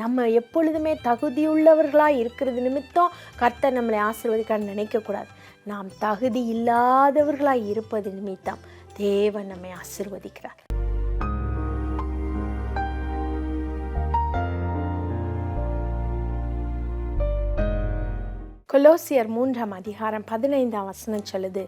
நம்ம எப்பொழுதுமே தகுதியுள்ளவர்களாக இருக்கிறது நிமித்தம் கர்த்தர் நம்மளை ஆசீர்வதிக்கான்னு நினைக்கக்கூடாது. நாம் தகுதி இல்லாதவர்களாக இருப்பது நிமித்தம் தேவன் நம்மை ஆசீர்வதிக்கிறார். கொலோசியர் 3:15 சொல்லுது,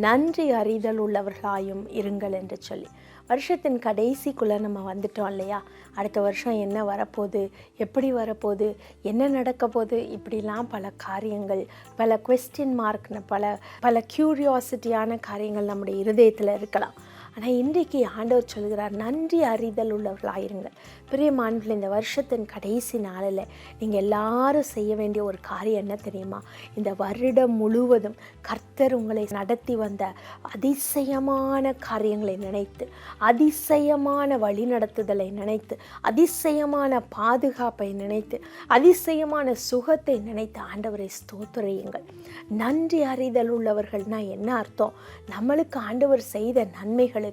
நன்றி அறிதல் உள்ளவர்களாயும் இருங்கள் என்று சொல்லி. வருஷத்தின் கடைசிக்குள்ளே நம்ம வந்துட்டோம் இல்லையா? அடுத்த வருஷம் என்ன வரப்போகுது, எப்படி வரப்போகுது, என்ன நடக்க போகுது, இப்படிலாம் பல காரியங்கள், பல குவெஸ்டின் மார்க்னு பல க்யூரியாசிட்டியான காரியங்கள் நம்முடைய இருதயத்தில் இருக்கலாம். ஆனால் இன்றைக்கு ஆண்டவர் சொல்கிறார், நன்றி அறிதல் உள்ளவர்களாயிருங்கள். பிரியமானவர்களே, இந்த வருஷத்தின் கடைசி நாளில் நீங்கள் எல்லாரும் செய்ய வேண்டிய ஒரு காரியம் என்ன தெரியுமா? இந்த வருடம் முழுவதும் கர்த்தர் உங்களை நடத்தி வந்த அதிசயமான காரியங்களை நினைத்து, அதிசயமான வழிநடத்துதலை நினைத்து, அதிசயமான பாதுகாப்பை நினைத்து, அதிசயமான சுகத்தை நினைத்து ஆண்டவரை ஸ்தோத்திரியுங்கள். நன்றி அறிதல் உள்ளவர்கள்னா என்ன அர்த்தம்? நம்மளுக்கு ஆண்டவர் செய்த நன்மைகளுக்கு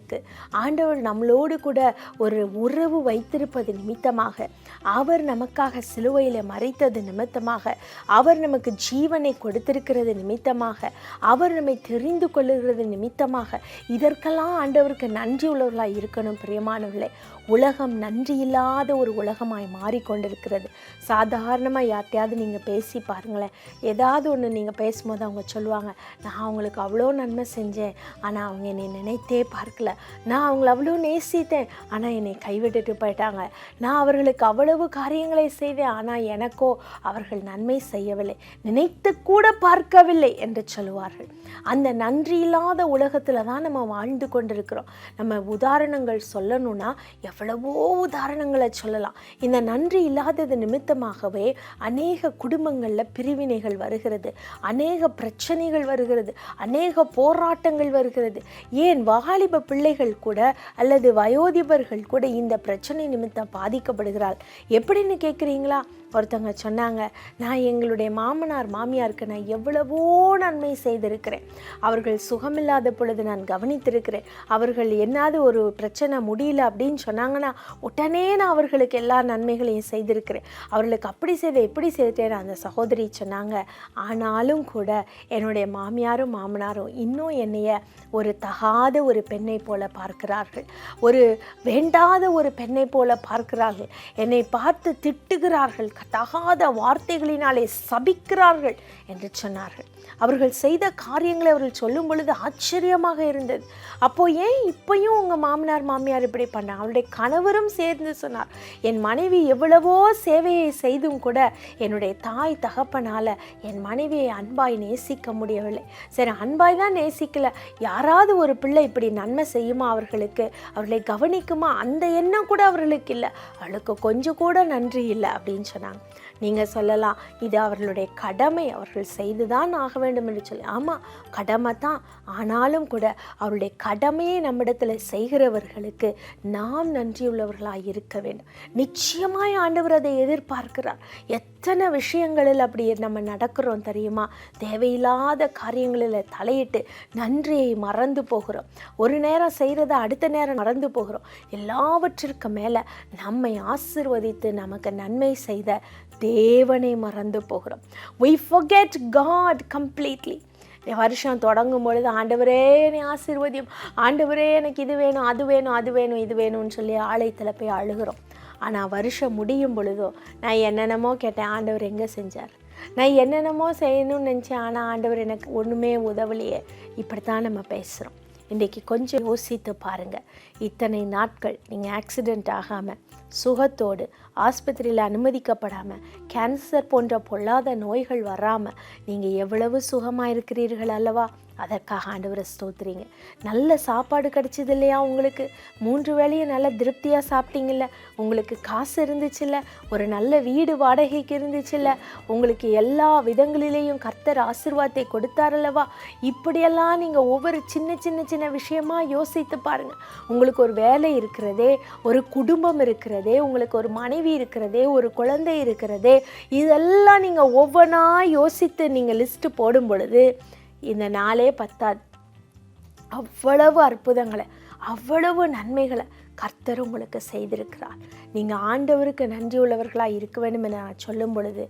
ஆண்டவர் நம்மளோடு கூட ஒரு உறவு வைத்திருப்பது நிமித்தமாக, அவர் நமக்காக சிலுவையில் மரித்தது நிமித்தமாக, அவர் நமக்கு ஜீவனை கொடுத்திருக்கிறது நிமித்தமாக, அவர் நம்மை தெரிந்து கொள்ளுகிறது நிமித்தமாக, இதற்கெல்லாம் ஆண்டவருக்கு நன்றி உள்ளவர்களாக இருக்கணும். பிரியமானவர்களே, உலகம் நன்றி இல்லாத ஒரு உலகமாய் மாறிக்கொண்டிருக்கிறது. சாதாரணமாக யார்ட்டையாவது நீங்கள் பேசி பாருங்களேன், ஏதாவது ஒன்று நீங்கள் பேசும்போது அவங்க சொல்லுவாங்க, நான் அவங்களுக்கு அவ்வளோ நன்மை செஞ்சேன், ஆனால் அவங்க என்னை நினைத்தே பார்க்கல. நான் அவங்கள அவ்வளோ நேசித்தேன், ஆனால் என்னை கைவிட்டுட்டு போயிட்டாங்க. நான் அவர்களுக்கு அவ்வளவு காரியங்களை செய்தேன், ஆனால் எனக்கோ அவர்கள் நன்மை செய்யவில்லை, நினைத்து கூட பார்க்கவில்லை என்று சொல்லுவார்கள். அந்த நன்றி இல்லாத உலகத்தில் தான் நம்ம வாழ்ந்து கொண்டிருக்கிறோம். நம்ம உதாரணங்கள் சொல்லணும்னா எவ்வளவோ உதாரணங்களை சொல்லலாம். இந்த நன்றி இல்லாதது நிமித்தமாகவே அநேக குடும்பங்களில் பிரிவினைகள் வருகிறது, அநேக பிரச்சனைகள் வருகிறது, அநேக போராட்டங்கள் வருகிறது. ஏன் வாலிப பிள்ளைகள் கூட அல்லது வயோதிபர்கள் கூட இந்த பிரச்சனை நிமித்தம் பாதிக்கப்படுகிறாள். எப்படின்னு கேட்குறீங்களா? ஒருத்தவங்க சொன்னாங்க, நான் எங்களுடைய மாமனார் மாமியாருக்கு நான் எவ்வளவோ நன்மை செய்திருக்கிறேன், அவர்கள் சுகமில்லாத பொழுது நான் கவனித்திருக்கிறேன், அவர்கள் என்னாவது ஒரு பிரச்சனை முடியல அப்படின்னு சொன்னாங்கன்னா உடனே நான் அவர்களுக்கு எல்லா நன்மைகளையும் செய்திருக்கிறேன், அவர்களுக்கு அப்படி செய்த இப்படி செய்தேன். அந்த சகோதரி சொன்னாங்க, ஆனாலும் கூட என்னுடைய மாமியாரும் மாமனாரும் இன்னும் என்னைய ஒரு தகாத ஒரு பெண்ணை போல பார்க்கிறார்கள், ஒரு வேண்டாத ஒரு பெண்ணை போல பார்க்கிறார்கள், என்னை பார்த்து திட்டுகிறார்கள், தகாத வார்த்தைகளினாலே சபிக்கிறார்கள் என்று சொன்னார்கள். அவர்கள் செய்த காரியங்களை அவர்கள் சொல்லும் பொழுது ஆச்சரியமாக இருந்தது. அப்போ ஏன் இப்பயும் உங்கள் மாமனார் மாமியார் இப்படி பண்ணாங்க? அவருடைய கணவரும் சேர்ந்து சொன்னார், என் மனைவி எவ்வளவோ சேவையை செய்தும் கூட என்னுடைய தாய் தகப்பனால் என் மனைவியை அன்பாய் நேசிக்க முடியவில்லை. சரி, அன்பாய் தான் நேசிக்கல, யாராவது ஒரு பிள்ளை இப்படி நன்மை செய்யுமா, அவர்களுக்கு அவர்களை கவனிக்குமா, அந்த எண்ணம் கூட அவர்களுக்கு இல்லை, அவளுக்கு கொஞ்சம் கூட நன்றி இல்லை அப்படின்னு சொன்னாங்க. நீங்கள் சொல்லலாம், இது அவர்களுடைய கடமை, அவர்கள் செய்துதான் ஆக வேண்டும் என்று சொல்லி. ஆமாம், கடமை தான். ஆனாலும் கூட அவருடைய கடமையை நம்மிடத்தில் செய்கிறவர்களுக்கு நாம் நன்றியுள்ளவர்களாக இருக்க வேண்டும். நிச்சயமாய் ஆண்டவர் அதை எதிர்பார்க்கிறார். எத்தனை விஷயங்களில் அப்படி நம்ம நடக்கிறோம் தெரியுமா? தேவையில்லாத காரியங்களில் தலையிட்டு நன்றியை மறந்து போகிறோம். ஒரு நேரம் செய்கிறத அடுத்த நேரம் மறந்து போகிறோம். எல்லாவற்றிற்கு மேலே நம்மை ஆசீர்வதித்து நமக்கு நன்மை செய்த தேவனை மறந்து போகிறோம். We forget God completely. வருஷம் தொடங்கும் பொழுது, ஆண்டவரே என்னை ஆசீர்வதியும், ஆண்டவரே எனக்கு இது வேணும், அது வேணும், அது வேணும், இது வேணும்னு சொல்லி ஆலயத்தில் போய் அழுகிறோம். ஆனால் வருஷம் முடியும் பொழுதோ, நான் என்னென்னமோ கேட்டேன், ஆண்டவர் எங்கே செஞ்சார்? நான் என்னென்னமோ செய்யணும்னு நினச்சேன், ஆனால் ஆண்டவர் எனக்கு ஒன்றுமே உதவலையே. இப்படித்தான் நம்ம பேசுகிறோம். இன்றைக்கி கொஞ்சம் யோசித்து பாருங்கள். இத்தனை நாட்கள் நீங்கள் ஆக்சிடெண்ட் ஆகாமல், சுகத்தோடு, ஆஸ்பத்திரியில் அனுமதிக்கப்படாமல், கேன்சர் போன்ற பொல்லாத நோய்கள் வராமல் நீங்கள் எவ்வளவு சுகமாக இருக்கிறீர்கள் அல்லவா? அதற்காக ஆண்டவரை ஸ்தோத்திரிங்க. நல்ல சாப்பாடு கிடச்சிது இல்லையா? உங்களுக்கு 3 வேளையும் நல்ல திருப்தியாக சாப்பிட்டீங்கல்ல, உங்களுக்கு காசு இருந்துச்சுல்ல, ஒரு நல்ல வீடு வாடகைக்கு இருந்துச்சுல்ல, உங்களுக்கு எல்லா விதங்களிலேயும் கர்த்தர் ஆசீர்வாதத்தை கொடுத்தாரல்லவா? இப்படியெல்லாம் நீங்கள் ஒவ்வொரு சின்ன சின்ன சின்ன விஷயமா யோசித்து பாருங்கள். உங்களுக்கு ஒரு வேலை இருக்கிறதே, ஒரு குடும்பம் இருக்கிறதே, உங்களுக்கு ஒரு மனைவி இருக்கிறதே, ஒரு குழந்தை இருக்கிறதே, இதெல்லாம் நீங்கள் ஒவ்வொன்றா யோசித்து நீங்கள் லிஸ்ட்டு போடும் பொழுது இந்த நாளே பத்தாது. அவ்வளவு அற்புதங்களை, அவ்வளவு நன்மைகளை கர்த்தர் உங்களுக்கு செய்திருக்கிறார். நீங்கள் ஆண்டவருக்கு நன்றி உள்ளவர்களாக இருக்க வேண்டும் என நான் சொல்லும் பொழுது,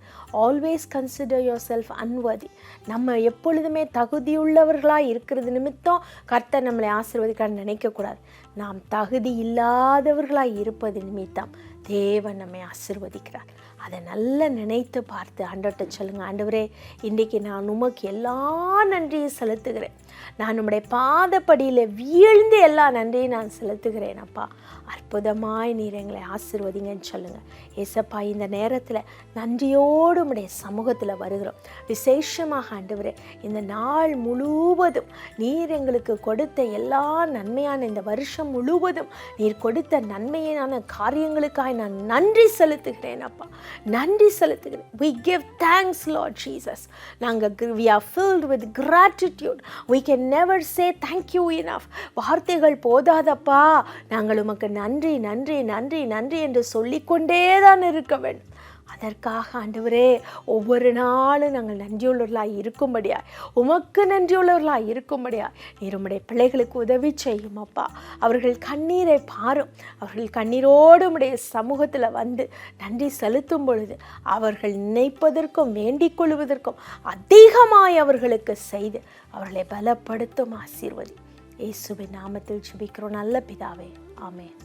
always consider your self unworthy. நம்ம எப்பொழுதுமே தகுதியுள்ளவர்களாக இருக்கிறது நிமித்தம் கர்த்தர் நம்மளை ஆசீர்வதிக்கான்னு நினைக்கக்கூடாது. நாம் தகுதி இல்லாதவர்களாக இருப்பது நிமித்தம் தேவன் நம்மை ஆசீர்வதிக்கிறார். அதை நல்லா நினைத்து பார்த்து ஆண்டவர்கிட்ட சொல்லுங்கள், ஆண்டவரே இன்றைக்கி நான் உமக்கு எல்லா நன்றியும் செலுத்துகிறேன். நான் உம்முடைய பாதப்படியில் வீழ்ந்து எல்லா நன்றியும் நான் செலுத்துகிறேன். அப்பா, அற்புதமாய் நீர் எங்களை ஆசீர்வதிங்கன்னு சொல்லுங்கள். ஏசப்பா, இந்த நேரத்தில் நன்றியோடு உம்முடைய சமூகத்தில் வருகிறோம். விசேஷமாக ஆண்டவரே, இந்த நாள் முழுவதும் நீர் எங்களுக்கு கொடுத்த எல்லா நன்மையான இந்த வருஷம் முழுவதும் நீர் கொடுத்த நன்மையான காரியங்களுக்காக நான் நன்றி செலுத்துகிறேன். அப்பா, நன்றி செலுத்துகிறேன். We give thanks, Lord Jesus. we are filled with gratitude. We can never say thank you enough. வார்த்தைகள் போதாதப்பா, நாங்கள் உமக்கு நன்றி நன்றி நன்றி நன்றி என்று சொல்லிக்கொண்டே தான் இருக்க வேண்டும். அதற்காக ஆண்டவரே, ஒவ்வொரு நாளும் நாங்கள் நன்றியுள்ளவர்களாய் இருக்கும்படியாய், உமக்கு நன்றியுள்ளவர்களாய் இருக்கும்படியாய் நீர் உம்முடைய பிள்ளைகளுக்கு உதவி செய்யும். அப்பா, அவர்கள் கண்ணீரை பாரும். அவர்கள் கண்ணீரோடு உம்முடைய சமூகத்தில் வந்து நன்றி செலுத்தும் பொழுது அவர்கள் நினைப்பதற்கும் வேண்டிக் கொள்வதற்கும் அதிகமாய் அவர்களுக்கு செய்து அவர்களை பலப்படுத்தும். ஆசீர்வதி. இயேசுவின் நாமத்தில் ஜெபிக்கிறோம் நல்ல பிதாவே, ஆமென்.